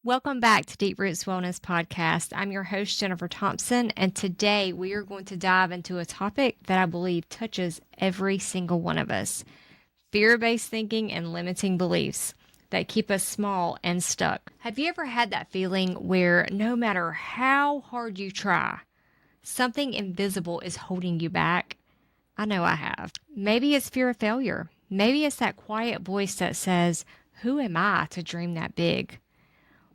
Welcome back to Deep Roots Wellness Podcast. I'm your host, Jennifer Thompson, and today we are going to dive into a topic that I believe touches every single one of us: fear-based thinking and limiting beliefs that keep us small and stuck. Have you ever had that feeling where no matter how hard you try, something invisible is holding you back? I know I have. Maybe it's fear of failure. Maybe it's that quiet voice that says, "Who am I to dream that big?"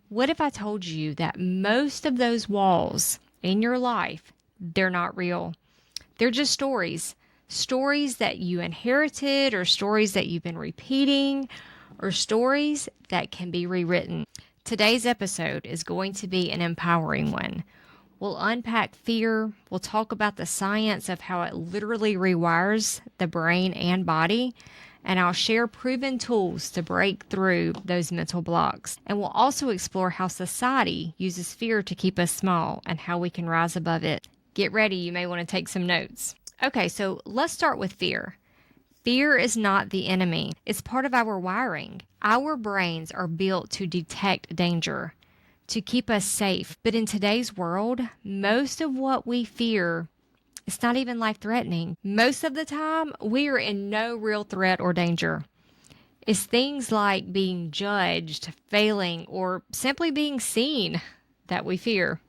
What if I told you that most of those walls in your life, they're not real? They're just stories. Stories that you inherited, or stories that you've been repeating, or stories that can be rewritten. Today's episode is going to be an empowering one. We'll unpack fear. We'll talk about the science of how it literally rewires the brain and body. And I'll share proven tools to break through those mental blocks. And we'll also explore how society uses fear to keep us small and how we can rise above it. Get ready, you may want to take some notes. Okay, so let's start with fear. Fear is not the enemy. It's part of our wiring. Our brains are built to detect danger, to keep us safe. But in today's world, most of what we fear, it's not even life-threatening. Most of the time, we are in no real threat or danger. It's things like being judged, failing, or simply being seen that we fear.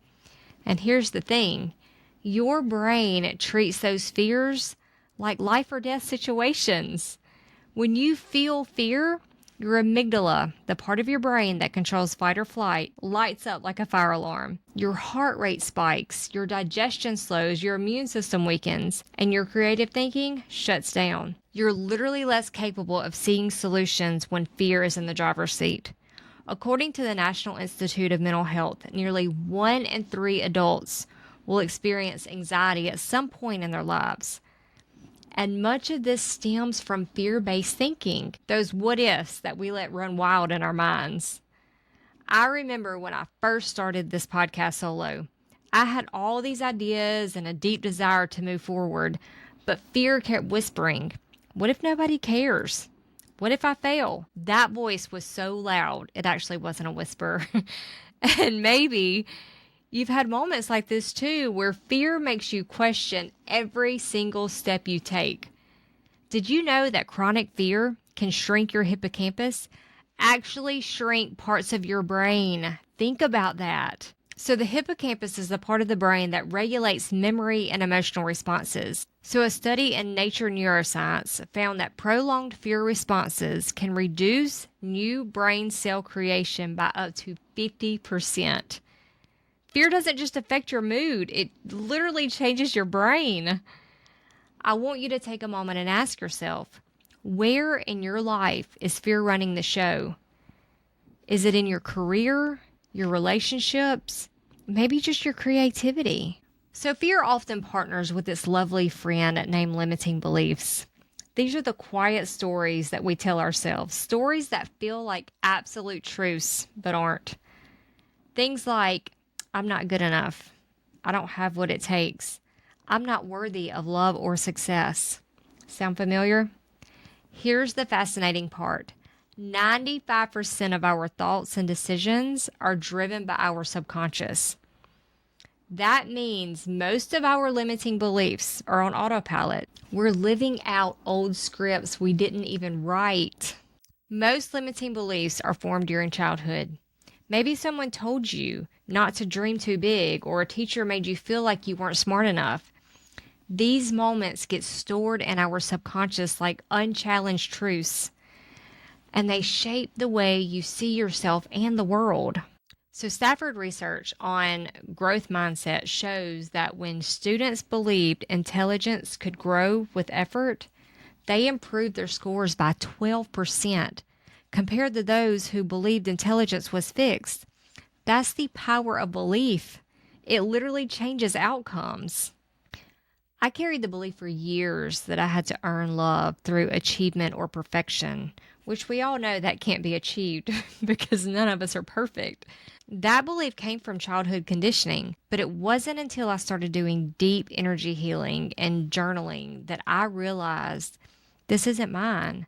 And here's the thing. Your brain treats those fears like life or death situations. When you feel fear, your amygdala, the part of your brain that controls fight or flight, lights up like a fire alarm. Your heart rate spikes, your digestion slows, your immune system weakens, and your creative thinking shuts down. You're literally less capable of seeing solutions when fear is in the driver's seat. According to the National Institute of Mental Health, nearly 1 in 3 adults will experience anxiety at some point in their lives. And much of this stems from fear-based thinking, those what-ifs that we let run wild in our minds. I remember when I first started this podcast solo, I had all these ideas and a deep desire to move forward, but fear kept whispering, "What if nobody cares? What if I fail?" That voice was so loud, it actually wasn't a whisper. And maybe you've had moments like this too, where fear makes you question every single step you take. Did you know that chronic fear can shrink your hippocampus? Actually shrink parts of your brain. Think about that. So the hippocampus is the part of the brain that regulates memory and emotional responses. So a study in Nature Neuroscience found that prolonged fear responses can reduce new brain cell creation by up to 50%. Fear doesn't just affect your mood, it literally changes your brain. I want you to take a moment and ask yourself, where in your life is fear running the show? Is it in your career, your relationships, maybe just your creativity? So fear often partners with its lovely friend named limiting beliefs. These are the quiet stories that we tell ourselves, stories that feel like absolute truths, but aren't. Things like, "I'm not good enough. I don't have what it takes. I'm not worthy of love or success." Sound familiar? Here's the fascinating part. 95% of our thoughts and decisions are driven by our subconscious. That means most of our limiting beliefs are on autopilot. We're living out old scripts we didn't even write. Most limiting beliefs are formed during childhood. Maybe someone told you not to dream too big, or a teacher made you feel like you weren't smart enough. These moments get stored in our subconscious like unchallenged truths, and they shape the way you see yourself and the world. So Stafford research on growth mindset shows that when students believed intelligence could grow with effort, they improved their scores by 12%. Compared to those who believed intelligence was fixed. That's the power of belief. It literally changes outcomes. I carried the belief for years that I had to earn love through achievement or perfection, which we all know that can't be achieved because none of us are perfect. That belief came from childhood conditioning, but it wasn't until I started doing deep energy healing and journaling that I realized this isn't mine.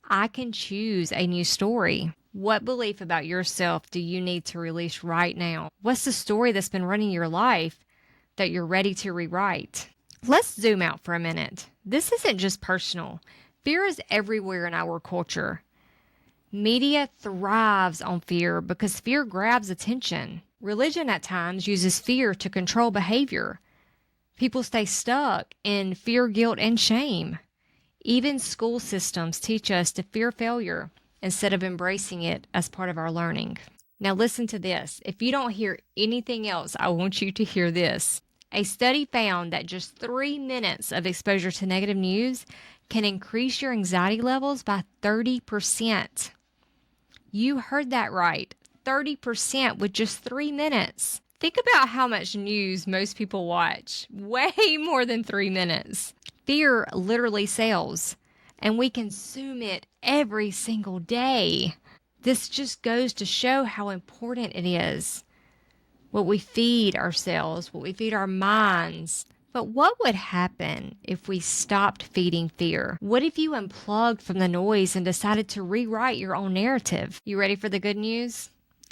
I can choose a new story. What belief about yourself do you need to release right now? What's the story that's been running your life that you're ready to rewrite? Let's zoom out for a minute. This isn't just personal. Fear is everywhere in our culture. Media thrives on fear because fear grabs attention. Religion at times uses fear to control behavior. People stay stuck in fear, guilt, and shame. Even school systems teach us to fear failure instead of embracing it as part of our learning. Now listen to this. If you don't hear anything else, I want you to hear this. A study found that just 3 minutes of exposure to negative news can increase your anxiety levels by 30%. You heard that right. 30% with just 3 minutes. Think about how much news most people watch. Way more than 3 minutes. Fear literally sells, and we consume it every single day. This just goes to show how important it is. What we feed ourselves, what we feed our minds. But what would happen if we stopped feeding fear? What if you unplugged from the noise and decided to rewrite your own narrative? You ready for the good news?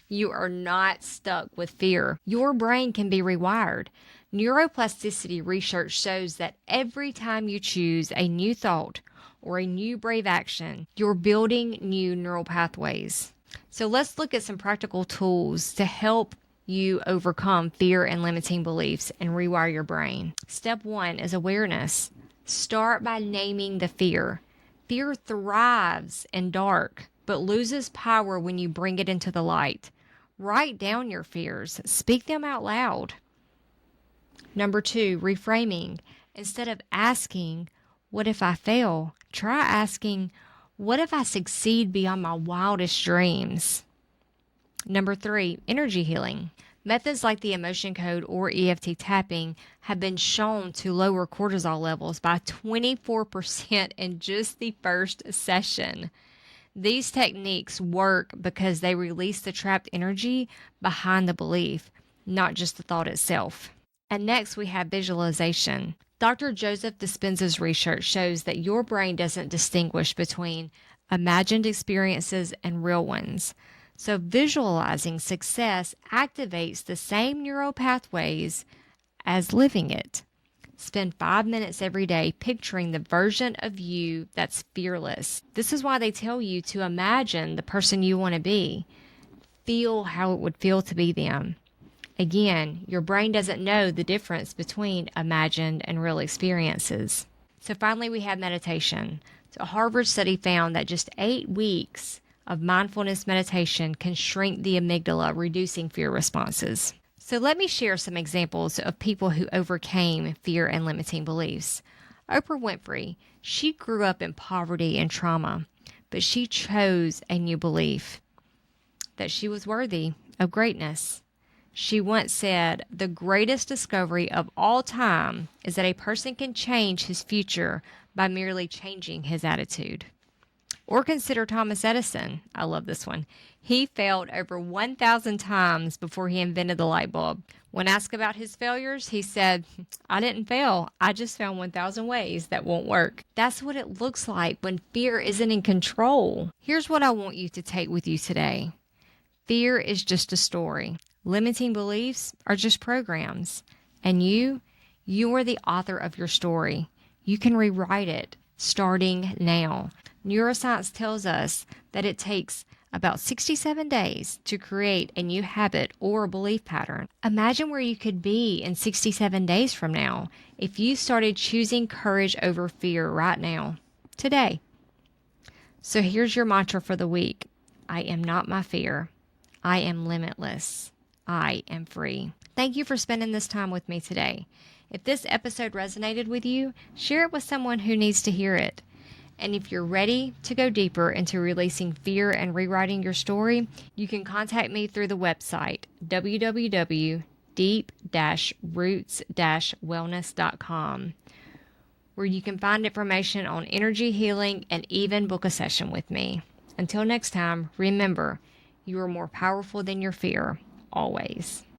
You are not stuck with fear. Your brain can be rewired. Neuroplasticity research shows that every time you choose a new thought or a new brave action, you're building new neural pathways. So let's look at some practical tools to help you overcome fear and limiting beliefs and rewire your brain. Step 1 is awareness. Start by naming the fear. Fear thrives in dark, but loses power when you bring it into the light. Write down your fears. Speak them out loud. Number 2, reframing. Instead of asking, what if I fail? Try asking, what if I succeed beyond my wildest dreams? Number 3, energy healing. Methods like the emotion code or EFT tapping have been shown to lower cortisol levels by 24% in just the first session. These techniques work because they release the trapped energy behind the belief, not just the thought itself. And next we have visualization. Dr. Joseph Dispenza's research shows that your brain doesn't distinguish between imagined experiences and real ones. So visualizing success activates the same neural pathways as living it. Spend 5 minutes every day picturing the version of you that's fearless. This is why they tell you to imagine the person you want to be. Feel how it would feel to be them. Again, your brain doesn't know the difference between imagined and real experiences. So finally, we have meditation. So a Harvard study found that just 8 weeks of mindfulness meditation can shrink the amygdala, reducing fear responses. So let me share some examples of people who overcame fear and limiting beliefs. Oprah Winfrey, she grew up in poverty and trauma, but she chose a new belief that she was worthy of greatness. She once said, "The greatest discovery of all time is that a person can change his future by merely changing his attitude." Or consider Thomas Edison. I love this one. He failed over 1,000 times before he invented the light bulb. When asked about his failures, he said, "I didn't fail. I just found 1,000 ways that won't work." That's what it looks like when fear isn't in control. Here's what I want you to take with you today. Fear is just a story. Limiting beliefs are just programs. And you are the author of your story. You can rewrite it starting now. Neuroscience tells us that it takes about 67 days to create a new habit or belief pattern. Imagine where you could be in 67 days from now if you started choosing courage over fear right now, today. So here's your mantra for the week. I am not my fear. I am limitless. I am free. Thank you for spending this time with me today. If this episode resonated with you, share it with someone who needs to hear it. And if you're ready to go deeper into releasing fear and rewriting your story, you can contact me through the website, www.deep-roots-wellness.com, where you can find information on energy healing and even book a session with me. Until next time, remember, you are more powerful than your fear, always.